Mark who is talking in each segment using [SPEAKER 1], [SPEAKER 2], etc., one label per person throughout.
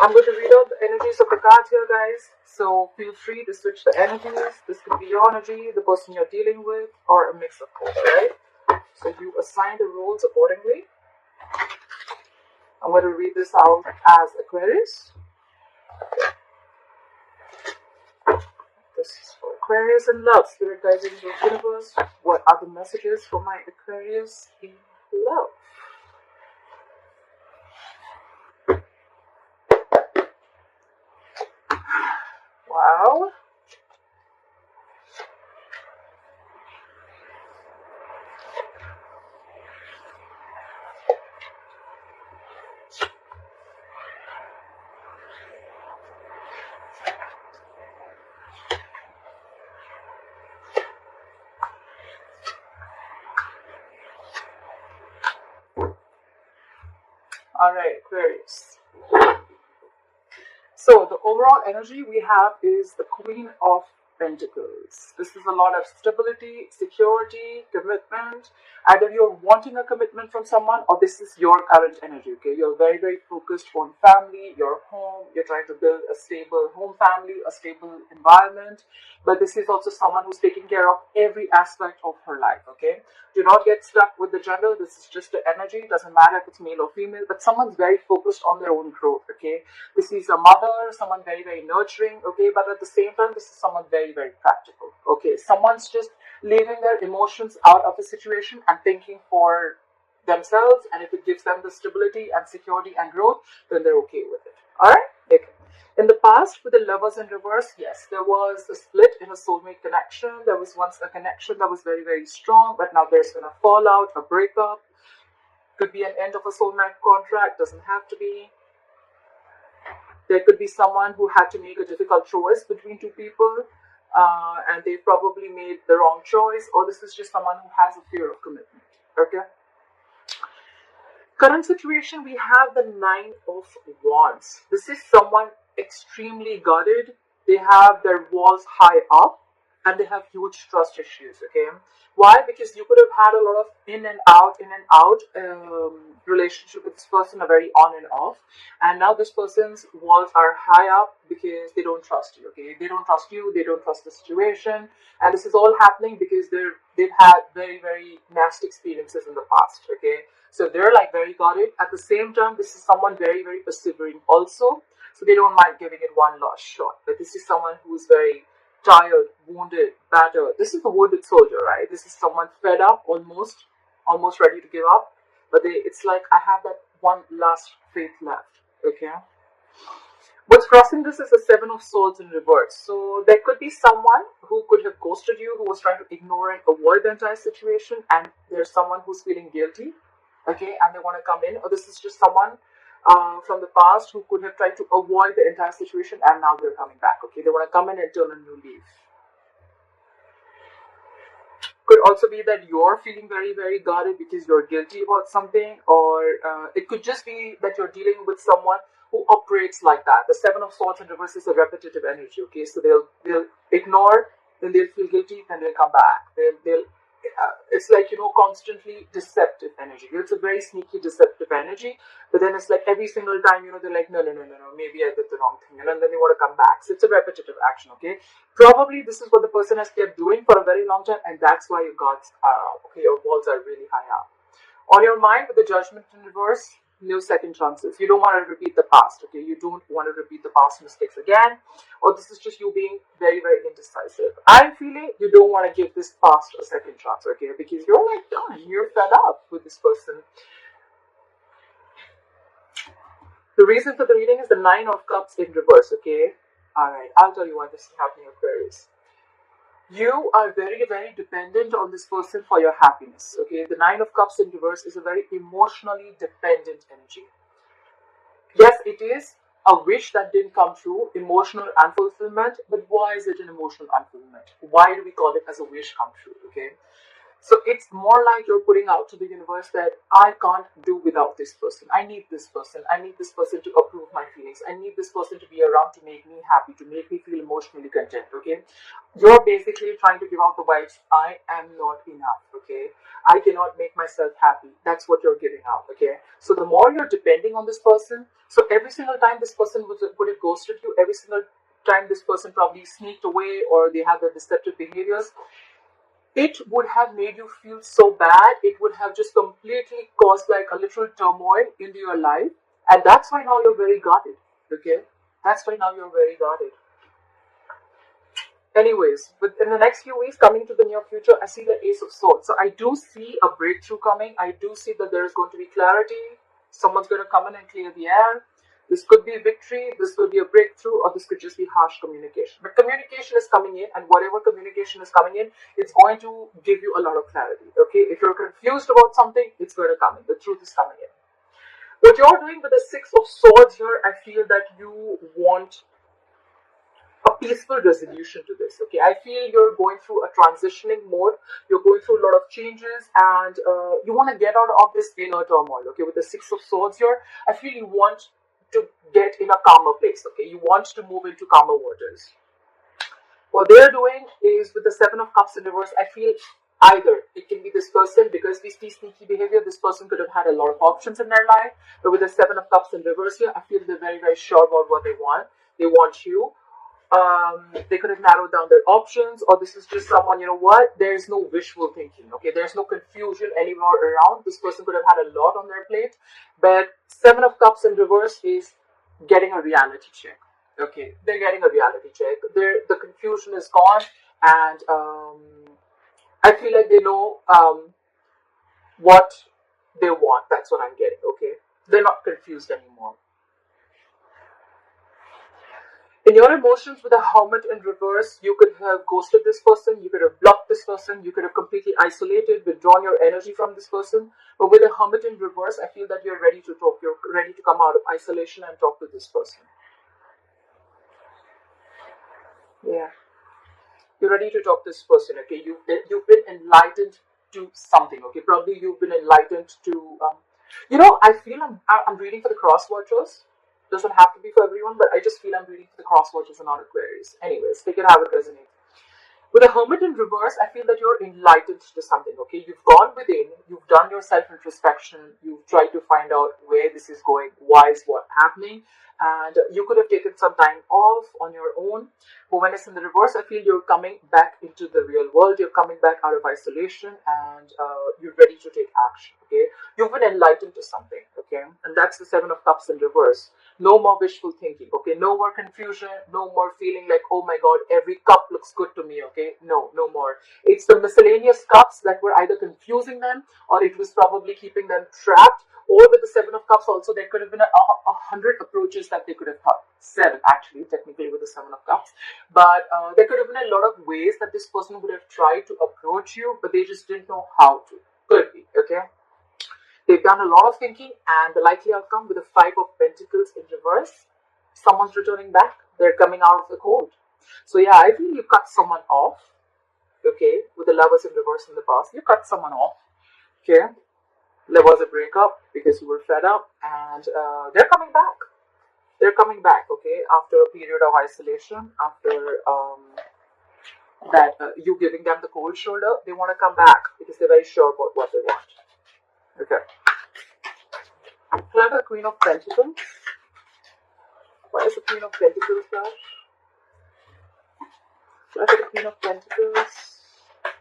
[SPEAKER 1] I'm going to read out the energies of the cards here, guys. So feel free to switch the energies. This could be your energy, the person you're dealing with, or a mix of both, right? So you assign the roles accordingly. I'm going to read this out as Aquarius. This is for Aquarius in love. Spirit guides in the universe. What are the messages for my Aquarius in love? Wow. Alright, Aquarius. So the overall energy we have is the Queen of Pentacles. This is a lot of stability, security, commitment. Either you're wanting a commitment from someone or this is your current energy, okay? You're very, very focused on family, your home. You're trying to build a stable home family, a stable environment. But this is also someone who's taking care of every aspect of her life, okay? Do not get stuck with the gender. This is just the energy. It doesn't matter if it's male or female, but someone's very focused on their own growth, okay? This is a mother, someone very, very nurturing, okay? But at the same time, this is someone very, very practical, okay? Someone's just leaving their emotions out of a situation and thinking for themselves, and if it gives them the stability and security and growth, then they're okay with it. All right? Okay. In the past, with the lovers in reverse, yes, there was a split in a soulmate connection. There was once a connection that was very, very strong, but now there's been a fallout, a breakup. Could be an end of a soulmate contract, doesn't have to be. There could be someone who had to make a difficult choice between two people, and they probably made the wrong choice, or this is just someone who has a fear of commitment, okay? Current situation, we have the Nine of Wands. This is someone extremely guarded. They have their walls high up and they have huge trust issues, okay? Why? Because you could have had a lot of in and out relationship with this person, a very on and off, and now this person's walls are high up because they don't trust you, okay? They don't trust you, they don't trust the situation, and this is all happening because they've had very, very nasty experiences in the past, okay? So they're like very guarded. At the same time, this is someone very, very persevering also, so they don't mind giving it one last shot. But this is someone who's very tired, wounded, battered. This is the wounded soldier, right? This is someone fed up, almost ready to give up. But it's like, I have that one last faith left, okay? What's crossing this is the Seven of Swords in reverse. So there could be someone who could have ghosted you, who was trying to ignore and avoid the entire situation, and there's someone who's feeling guilty, okay, and they want to come in. Or this is just someone from the past who could have tried to avoid the entire situation, and now they're coming back, okay? They want to come in and turn a new leaf. Could also be that you're feeling very, very guarded because you're guilty about something, or it could just be that you're dealing with someone who operates like that. The Seven of Swords in reverse is a repetitive energy, okay? So they'll ignore, then they'll feel guilty, then they'll come back. It's like, you know, constantly deceptive energy. It's a very sneaky, deceptive energy, but then it's like every single time, you know, they're like, no, maybe I did the wrong thing, and then they want to come back. So it's a repetitive action, okay? Probably this is what the person has kept doing for a very long time, and that's why your guards are up, okay? Your walls are really high up. On your mind, with the Judgment in reverse, no second chances. You don't want to repeat the past, okay? You don't want to repeat the past mistakes again, or this is just you being very, very indecisive. I'm feeling you don't want to give this past a second chance, okay? Because you're like done, you're fed up with this person. The reason for the reading is the Nine of Cups in reverse, okay? Alright, I'll tell you why this is happening, Aquarius. You are very, very dependent on this person for your happiness, okay? The Nine of Cups in reverse is a very emotionally dependent energy. Yes, it is a wish that didn't come true, emotional unfulfillment, but why is it an emotional unfulfillment? Why do we call it as a wish come true, okay? So it's more like you're putting out to the universe that I can't do without this person. I need this person. I need this person to approve my feelings. I need this person to be around to make me happy, to make me feel emotionally content, okay? You're basically trying to give out the vibes, I am not enough, okay? I cannot make myself happy. That's what you're giving out, okay? So the more you're depending on this person, so every single time this person would have ghosted you, every single time this person probably sneaked away or they have their deceptive behaviors, it would have made you feel so bad. It would have just completely caused like a literal turmoil into your life. And that's why now you're very guarded. Okay? That's why now you're very guarded. Anyways, within the next few weeks, coming to the near future, I see the Ace of Swords. So I do see a breakthrough coming. I do see that there is going to be clarity. Someone's going to come in and clear the air. This could be victory, this could be a breakthrough, or this could just be harsh communication. But communication is coming in, and whatever communication is coming in, it's going to give you a lot of clarity. Okay, if you're confused about something, it's going to come in. The truth is coming in. What you're doing with the Six of Swords here, I feel that you want a peaceful resolution to this. Okay, I feel you're going through a transitioning mode. You're going through a lot of changes, and you want to get out of this inner turmoil. Okay, with the Six of Swords here, I feel you want to get in a calmer place. Okay, you want to move into calmer waters. What they're doing is with the Seven of Cups in reverse, I feel either it can be this person, because we see sneaky behavior, this person could have had a lot of options in their life, but with the Seven of Cups in reverse here, I feel they're very, very sure about what they want. They want you. They could have narrowed down their options, or this is just someone, you know what, there's no wishful thinking, okay, there's no confusion anymore around. This person could have had a lot on their plate, but Seven of Cups in reverse is getting a reality check. Okay, they're getting a reality check. The confusion is gone, and I feel like they know what they want. That's what I'm getting. Okay, they're not confused anymore. In your emotions, with a Hermit in reverse, you could have ghosted this person, you could have blocked this person, you could have completely isolated, withdrawn your energy from this person. But with a Hermit in reverse, I feel that you're ready to talk, you're ready to come out of isolation and talk to this person. Yeah. You're ready to talk to this person, okay? You've been enlightened to something, okay? Probably you've been enlightened to, I feel I'm reading for the cross watchers. Doesn't have to be for everyone, but I just feel I'm reading for the cross watchers and not Aquarius. Anyways, take it how it resonates. With a Hermit in reverse, I feel that you're enlightened to something, okay? You've gone within, you've done your self-introspection, you've tried to find out where this is going, why is what happening, and you could have taken some time off on your own. But when it's in the reverse, I feel you're coming back into the real world, you're coming back out of isolation, and you're ready to take action, okay? You've been enlightened to something, okay? And that's the Seven of Cups in reverse. No more wishful thinking, okay? No more confusion, no more feeling like, oh my god, every cup looks good to me, okay? No more. It's the miscellaneous cups that were either confusing them, or it was probably keeping them trapped. Or with the Seven of Cups also, there could have been a hundred approaches that they could have thought. Seven, actually, technically, with the Seven of Cups. But there could have been a lot of ways that this person would have tried to approach you, but they just didn't know how to. Could be, okay? They've done a lot of thinking, and the likely outcome with the Five of Pentacles in reverse, someone's returning back. They're coming out of the cold. So yeah, I feel you cut someone off, okay, with the Lovers in reverse in the past. You cut someone off, okay. There was a breakup because you were fed up, and they're coming back. They're coming back, okay, after a period of isolation, after you giving them the cold shoulder. They want to come back because they're very sure about what they want. Okay. Can I have the Queen of Pentacles? Why is the Queen of Pentacles there? Can I have the Queen of Pentacles?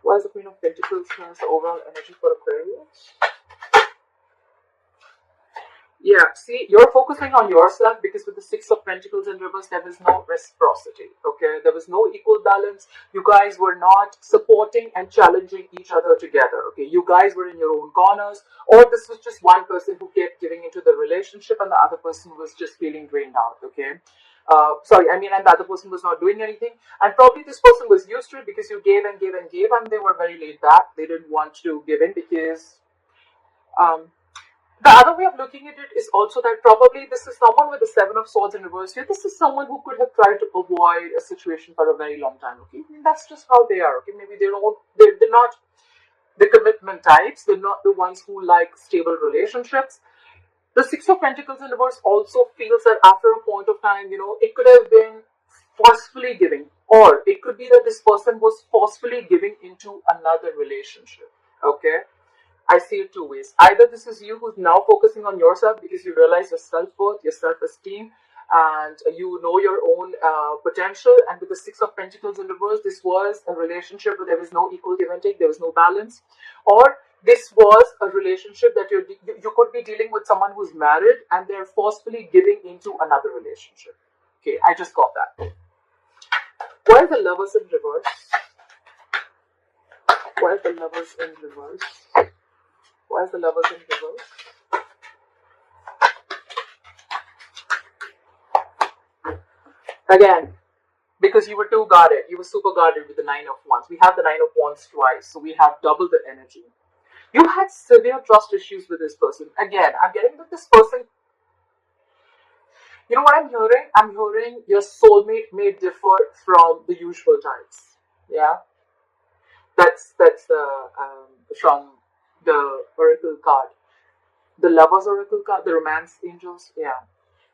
[SPEAKER 1] Why is the Queen of Pentacles here as the overall energy for Aquarius? Yeah, see, you're focusing on yourself because with the Six of Pentacles in reverse, there was no reciprocity, okay? There was no equal balance. You guys were not supporting and challenging each other together, okay? You guys were in your own corners, or this was just one person who kept giving into the relationship and the other person was just feeling drained out, okay? And the other person was not doing anything, and probably this person was used to it because you gave and gave and gave, and they were very laid back. They didn't want to give in because, the other way of looking at it is also that probably this is someone with the Seven of Swords in reverse here. This is someone who could have tried to avoid a situation for a very long time, okay? I mean, that's just how they are, okay? Maybe they're not the commitment types. They're not the ones who like stable relationships. The Six of Pentacles in reverse also feels that after a point of time, it could have been forcefully giving, or it could be that this person was forcefully giving into another relationship. Okay, I see it two ways. Either this is you who's now focusing on yourself because you realize your self-worth, your self-esteem, and you know your own potential. And with the Six of Pentacles in reverse, this was a relationship where there was no equal give and take, there was no balance. Or this was a relationship that you could be dealing with someone who's married and they're forcefully giving into another relationship. Okay, I just got that. Why are the Lovers in reverse? Why are the Lovers in reverse? Why is the Lovers in reverse? Again, because you were too guarded. You were super guarded with the Nine of Wands. We have the Nine of Wands twice, so we have double the energy. You had severe trust issues with this person. Again, I'm getting that this person, you know what I'm hearing? I'm hearing your soulmate may differ from the usual types. Yeah? That's from the Oracle card. The Lovers Oracle card, the Romance Angels. Yeah.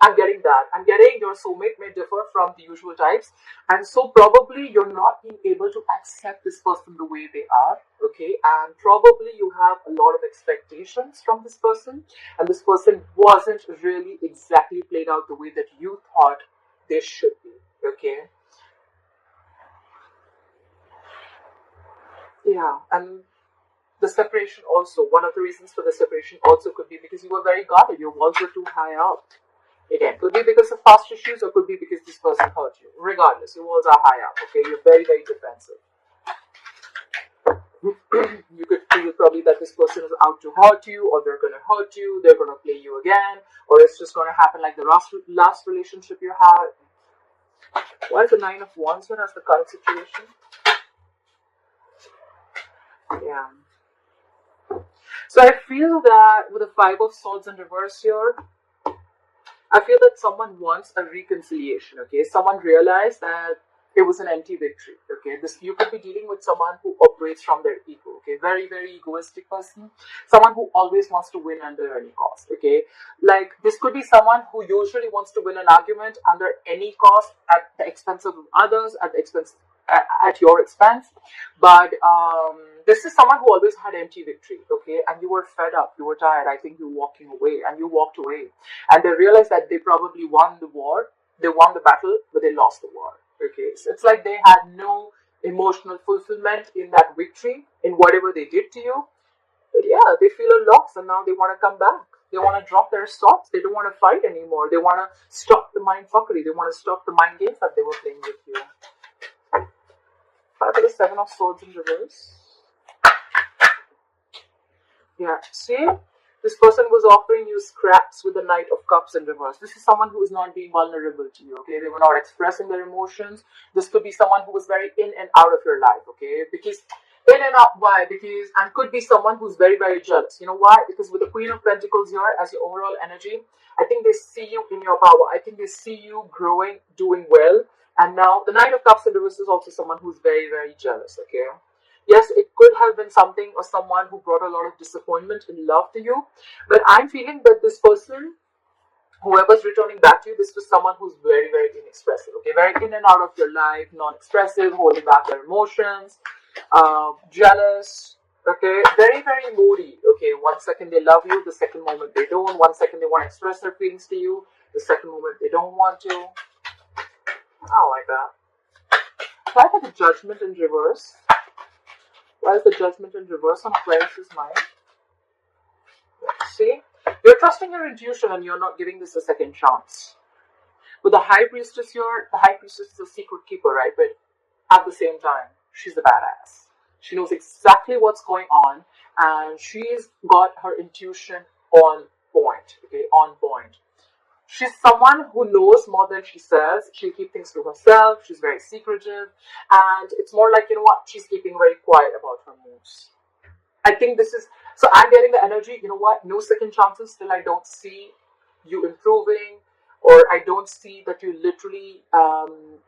[SPEAKER 1] I'm getting that. I'm getting your soulmate may differ from the usual types. And so probably you're not being able to accept this person the way they are. Okay. And probably you have a lot of expectations from this person. And this person wasn't really exactly played out the way that you thought they should be. Okay. Yeah. And the separation also, one of the reasons for the separation also could be because you were very guarded. Your walls were too high up. Again, could be because of past issues or could be because this person hurt you. Regardless, your walls are high up, okay? You're very, very defensive. You could feel probably that this person is out to hurt you, or they're going to hurt you, they're going to play you again, or it's just going to happen like the last relationship you had. Why is the Nine of Wands here as the current situation? Yeah. So I feel that with the Five of Swords in reverse here, I feel that someone wants a reconciliation, okay? Someone realized that it was an empty victory, okay? You could be dealing with someone who operates from their ego, okay? Very, very egoistic person. Someone who always wants to win under any cost, okay? Like, this could be someone who usually wants to win an argument under any cost at the expense of others, at your expense. But this is someone who always had empty victory, okay? And you were fed up, you were tired. I think you're walking away, and you walked away. And they realized that they probably won the war, they won the battle, but they lost the war, okay? So it's like they had no emotional fulfillment in that victory, in whatever they did to you. But yeah, they feel a loss, and now they want to come back. They want to drop their swords. They don't want to fight anymore. They want to stop the mind fuckery. They want to stop the mind games that they were playing with you. Five of the Seven of Swords in reverse. Yeah, see? This person was offering you scraps with the Knight of Cups in reverse. This is someone who is not being vulnerable to you, okay? They were not expressing their emotions. This could be someone who was very in and out of your life, okay? Because, in and out, why? Because, and could be someone who's very, very jealous. You know why? Because with the Queen of Pentacles here as your overall energy, I think they see you in your power. I think they see you growing, doing well. And now, the Knight of Cups in reverse is also someone who's very, very jealous, okay? Yes, it could have been something or someone who brought a lot of disappointment in love to you. But I'm feeling that this person, whoever's returning back to you, this was someone who's very, very inexpressive. Okay, very in and out of your life, non-expressive, holding back their emotions, jealous. Okay, very, very moody. Okay, one second they love you, the second moment they don't. One second they want to express their feelings to you, the second moment they don't want to. I don't like that. Try for the Judgment in reverse. Why is the Judgment in reverse on Aquarius' mind? See? You're trusting your intuition and you're not giving this a second chance. With the High Priestess here, the High Priestess is a secret keeper, right? But at the same time, she's a badass. She knows exactly what's going on and she's got her intuition on point. Okay, on point. She's someone who knows more than she says. She'll keep things to herself. She's very secretive. And it's more like, you know what, she's keeping very quiet about her moves. I think this is, so I'm getting the energy, you know what, no second chances till I don't see you improving, or I don't see that you literally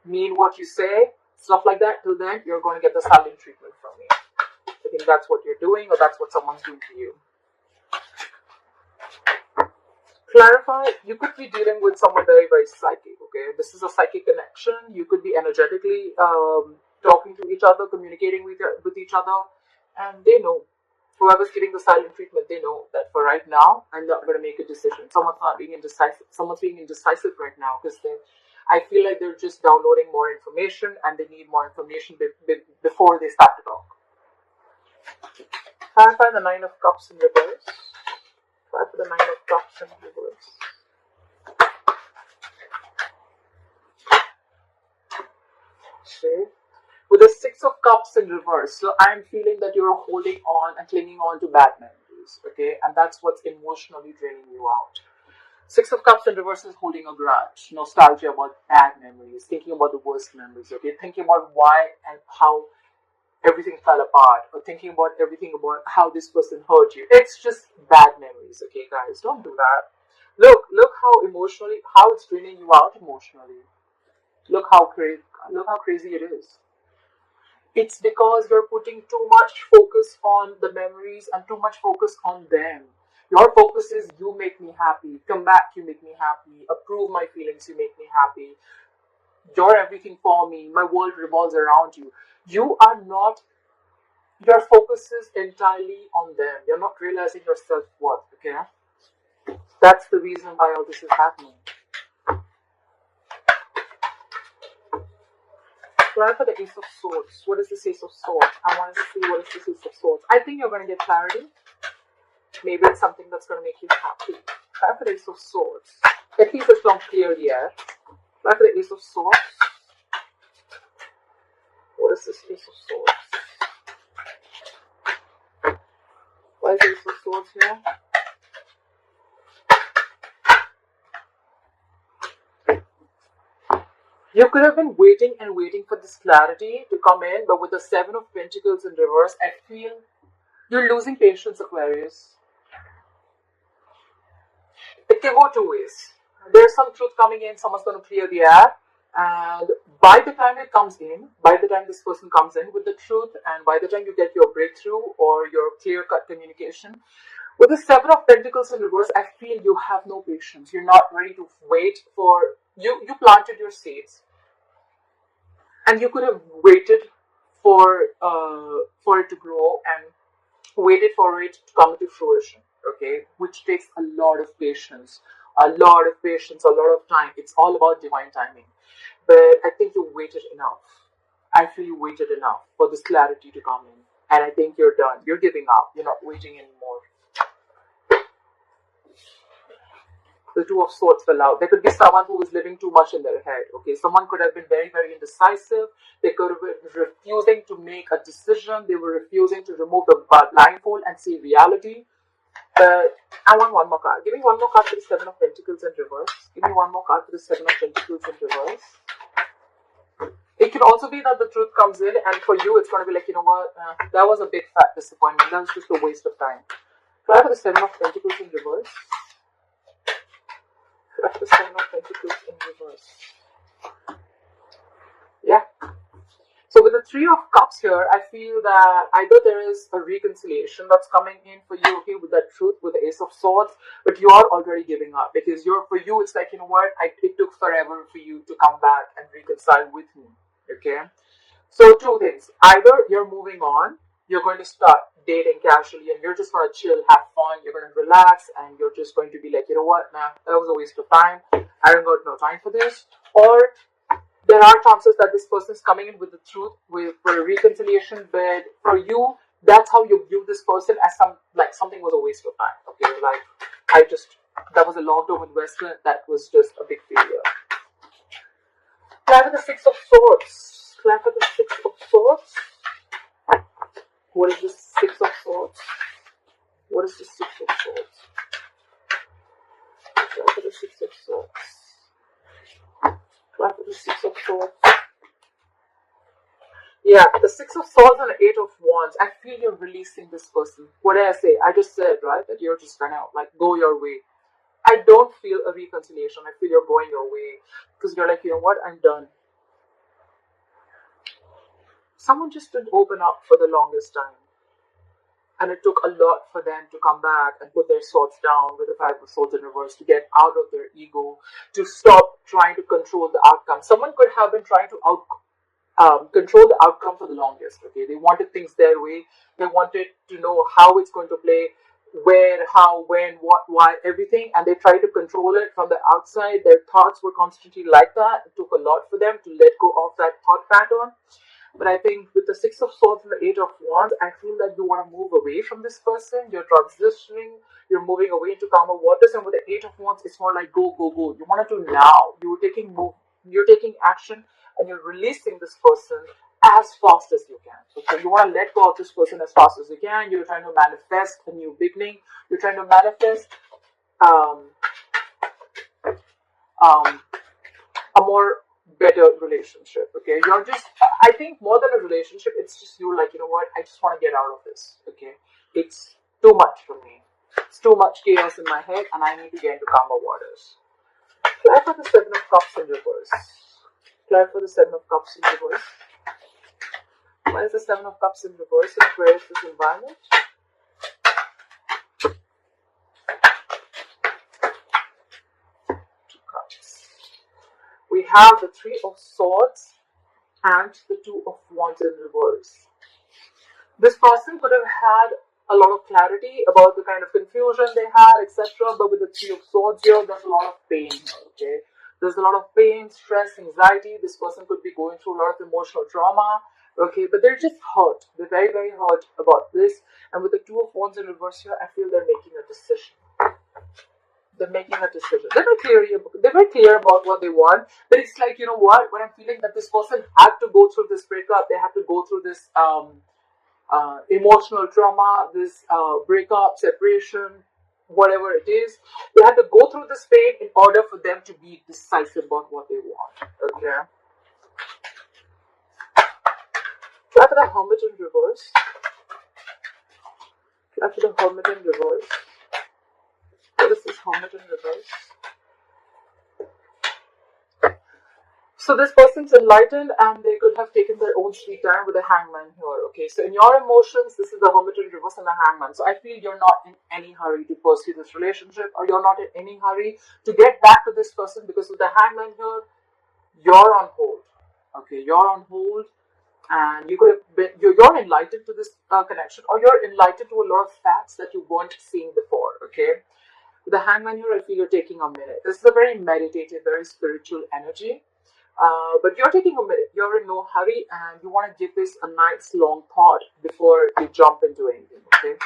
[SPEAKER 1] mean what you say, stuff like that. Till then, you're going to get the silent treatment from me. think that's what you're doing, or that's what someone's doing to you. Clarify, you could be dealing with someone very, very psychic, okay? This is a psychic connection. You could be energetically talking to each other, communicating with each other, and they know. Whoever's giving the silent treatment, they know that for right now, I'm not going to make a decision. Someone's not being indecisive. Someone's being indecisive right now because I feel like they're just downloading more information and they need more information before they start to talk. Clarify the Nine of Cups in reverse. Clarify the Nine of Cups in reverse. Okay. With the Six of Cups in reverse, so I'm feeling that you're holding on and clinging on to bad memories, okay? And that's what's emotionally draining you out. Six of Cups in reverse is holding a grudge, nostalgia about bad memories, thinking about the worst memories, okay? Thinking about why and how everything fell apart, or thinking about everything about how this person hurt you. It's just bad memories, okay, guys? Don't do that. Look how emotionally, how it's draining you out emotionally. Look how crazy it is. It's because you're putting too much focus on the memories and too much focus on them. Your focus is, you make me happy, come back, you make me happy, approve my feelings, you make me happy. You're everything for me, my world revolves around you. You are not, your focus is entirely on them. You're not realizing your self-worth, okay? That's the reason why all this is happening. Clarify the Ace of Swords. What is this Ace of Swords? I want to see what is this Ace of Swords. I think you're going to get clarity. Maybe it's something that's going to make you happy. Clarify the Ace of Swords. At least it's not clear yet. Clarify the Ace of Swords. What is this Ace of Swords? Why is the Ace of Swords here? You could have been waiting and waiting for this clarity to come in, but with the Seven of Pentacles in reverse, I feel you're losing patience, Aquarius. It can go two ways. There's some truth coming in, someone's going to clear the air, and by the time it comes in, by the time this person comes in with the truth, and by the time you get your breakthrough or your clear-cut communication, with the Seven of Pentacles in reverse, I feel you have no patience. You're not ready to wait for, you planted your seeds, and you could have waited for it to grow and waited for it to come to fruition, okay? Which takes a lot of patience, a lot of time. It's all about divine timing. But I think you waited enough. I feel you waited enough for this clarity to come in. And I think you're done. You're giving up. You're not waiting anymore. The Two of Swords fell out. There could be someone who was living too much in their head. Okay, someone could have been very, very indecisive. They could have been refusing to make a decision. They were refusing to remove the blindfold and see reality. But I want one more card. Give me one more card for the Seven of Pentacles in reverse. Give me one more card for the Seven of Pentacles in reverse. It could also be that the truth comes in, and for you, it's going to be like, you know what, that was a big fat disappointment. That was just a waste of time. Try for the Seven of Pentacles in reverse. Try for the Seven of Pentacles in reverse. Yeah. So with the Three of Cups here, I feel that either there is a reconciliation that's coming in for you, okay, with that truth, with the Ace of Swords, but you are already giving up because for you, it's like, you know what, it took forever for you to come back and reconcile with me, okay? So two things. Either you're moving on, you're going to start dating casually and you're just going to chill, have fun, you're going to relax, and you're just going to be like, you know what, nah, that was a waste of time. I don't got no time for this. Or there are chances that this person is coming in with the truth, for a reconciliation, but for you, that's how you view this person, as something was a waste of time. Okay, like that was a long-term investment that was just a big failure. Clap for the Six of Swords. Clap for the Six of Swords. What is the Six of Swords? What is the Six of Swords? Clap for the Six of Swords. Clap for the Six of Swords. Yeah, the Six of Swords and the Eight of Wands. I feel you're releasing this person. What did I say? I just said, right, that you're just gonna go your way. I don't feel a reconciliation. I feel you're going your way because you're like, you know what, I'm done. Someone just didn't open up for the longest time. And it took a lot for them to come back and put their swords down with the Five of Swords in reverse, to get out of their ego, to stop trying to control the outcome. Someone could have been trying to control the outcome for the longest. Okay, they wanted things their way. They wanted to know how it's going to play, where, how, when, what, why, everything, and they tried to control it from the outside. Their thoughts were constantly like that. It took a lot for them to let go of that thought pattern. But I think with the Six of Swords and the Eight of Wands, I feel that you want to move away from this person. You're transitioning. You're moving away into calmer waters. And with the Eight of Wands, it's more like go, go, go. You want to do now. You're taking action, and you're releasing this person as fast as you can. Okay, you want to let go of this person as fast as you can. You're trying to manifest a new beginning. You're trying to manifest a more better relationship. Okay, you're just, I think more than a relationship, it's just you like, you know what, I just want to get out of this. Okay, it's too much for me. It's too much chaos in my head, and I need to get into calmer waters. Apply for the Seven of Cups in reverse. Apply for the Seven of Cups in reverse. Why is the Seven of Cups in reverse in Aquarius' environment? Two cups. We have the Three of Swords and the Two of Wands in reverse. This person could have had a lot of clarity about the kind of confusion they had, etc. But with the Three of Swords here, there's a lot of pain. Okay, there's a lot of pain, stress, anxiety. This person could be going through a lot of emotional trauma. Okay, but they're just hurt. They're very, very hurt about this. And with the Two of Wands in reverse here, I feel they're making a decision. They're making a decision. They're very clear about what they want. But it's like, you know what? When I'm feeling that this person had to go through this breakup, they had to go through this emotional trauma, this breakup, separation, whatever it is. They had to go through this pain in order for them to be decisive about what they want. Okay. Try for the Hermit in reverse. Try for the Hermit in reverse. What is this Hermit in reverse? So this person's enlightened, and they could have taken their own sweet time with the Hangman here. Okay, so in your emotions, this is the Hermit in reverse and the Hangman. So I feel you're not in any hurry to pursue this relationship, or you're not in any hurry to get back to this person, because with the Hangman here, you're on hold. Okay, you're on hold. And you could have been, you're enlightened to this connection, or you're enlightened to a lot of facts that you weren't seeing before. Okay, with the Hangman here, I feel you're taking a minute. This is a very meditative, very spiritual energy. But you're taking a minute. You're in no hurry, and you want to give this a nice long thought before you jump into anything. Okay,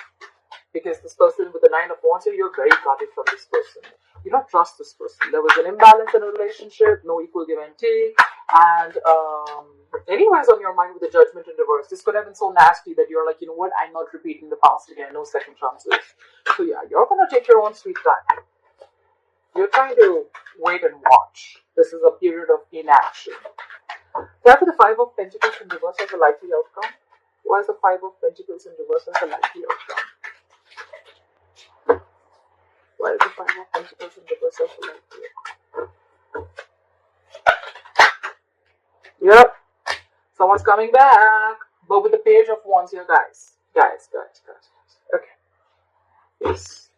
[SPEAKER 1] because this person with the Nine of Wands here, you're very guarded from this person. You don't trust this person. There was an imbalance in a relationship, no equal give and take, and anyways on your mind with the Judgment in reverse. This could have been so nasty that you're like, you know what, I'm not repeating the past again, no second chances. So yeah, you're gonna take your own sweet time. You're trying to wait and watch. This is a period of inaction. Try for the Five of Pentacles in reverse as a likely outcome. Why is the Five of Pentacles in reverse as a likely outcome? Why is the Five of Pentacles in reverse as a likely outcome? Yep. Someone's coming back. But with the Page of Wands here, guys. Okay. Yes.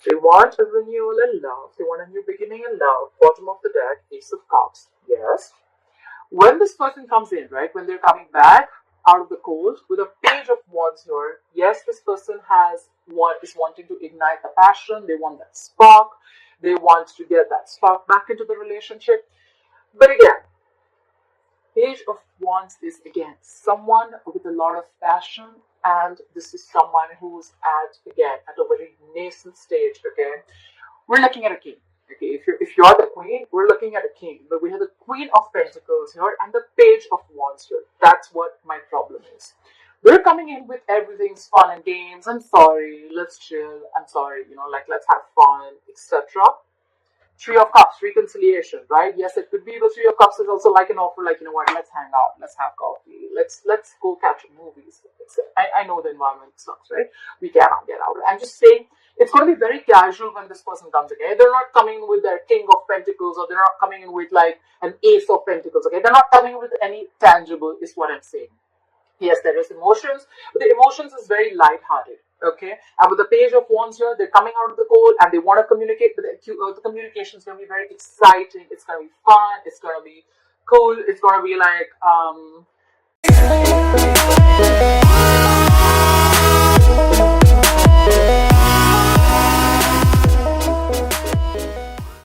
[SPEAKER 1] They want a renewal in love. They want a new beginning in love. Bottom of the deck, Ace of Cups. Yes. When this person comes in, right, when they're coming back out of the cold with a Page of Wands here, yes, this person is wanting to ignite the passion. They want that spark. They want to get that spark back into the relationship. But again, Page of Wands is again someone with a lot of passion, and this is someone who's at a very nascent stage. Okay, we're looking at a king. Okay, if you're the queen, we're looking at a king. But we have the Queen of Pentacles here and the Page of Wands here. That's what my problem is. We're coming in with everything's fun and games. I'm sorry, let's chill. I'm sorry, like let's have fun, etc. Three of Cups, reconciliation, right? Yes, it could be the Three of Cups is also like an offer, like, you know what, let's hang out, let's have coffee, let's go catch movies. I know the environment sucks, right? We cannot get out. I'm just saying, it's going to be very casual when this person comes, okay? They're not coming with their King of Pentacles, or they're not coming in with like an Ace of Pentacles, okay? They're not coming with any tangible, is what I'm saying. Yes, there is emotions, but the emotions is very light-hearted. Okay, and with the Page of Wands here, they're coming out of the cold and they want to communicate, but the communication is going to be very exciting. It's going to be fun. It's going to be cool. It's going to be like